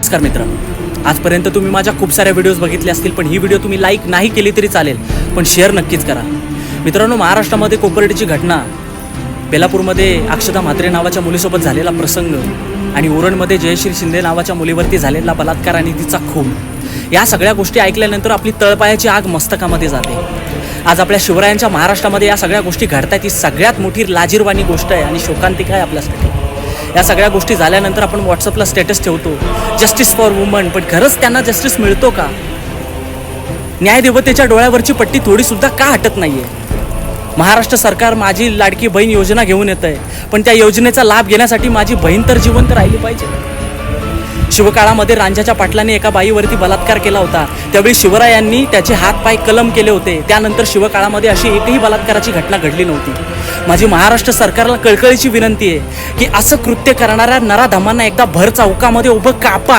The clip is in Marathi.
नमस्कार मित्रांनो, आजपर्यंत तुम्ही माझ्या खूप साऱ्या व्हिडिओज बघितले असतील, पण ही व्हिडिओ तुम्ही लाईक नाही केली तरी चालेल, पण शेअर नक्कीच करा. मित्रांनो, महाराष्ट्रामध्ये कोपर्डीची घटना, बेलापूरमध्ये अक्षता म्हात्रे नावाच्या मुलीसोबत झालेला प्रसंग आणि उरणमध्ये जयश्री शिंदे नावाच्या मुलीवरती झालेला बलात्कार आणि तिचा खून, या सगळ्या गोष्टी ऐकल्यानंतर आपली तळपायाची आग मस्तकामध्ये जाते. आज आपल्या शिवरायांच्या महाराष्ट्रामध्ये या सगळ्या गोष्टी घडतात, ही सगळ्यात मोठी लाजिरवाणी गोष्ट आहे आणि शोकांतिका आहे आपल्यासाठी. या सगळ्या गोष्टी झाल्यानंतर आपण व्हॉट्सअपला स्टेटस ठेवतो, जस्टिस फॉर वुमन, पण खरंच त्यांना जस्टिस मिळतो का? न्यायदेवतेच्या डोळ्यावरची पट्टी थोडीसुद्धा का हटत नाही आहे? महाराष्ट्र सरकार माझी लाडकी बहीण योजना घेऊन येत आहे, पण त्या योजनेचा लाभ घेण्यासाठी माझी बहीण तर जिवंत राहिली पाहिजे. शिवकाळामध्ये रांझ्याच्या पाटलाने एका बाईवरती बलात्कार केला होता, त्यावेळी शिवरायांनी त्याचे हात पाय कलम केले होते. त्यानंतर शिवकाळामध्ये अशी एकही बलात्काराची घटना घडली नव्हती. माझी महाराष्ट्र सरकारला कळकळीची विनंती आहे की असं कृत्य करणाऱ्या नराधमांना एकदा भर चौकामध्ये उभं कापा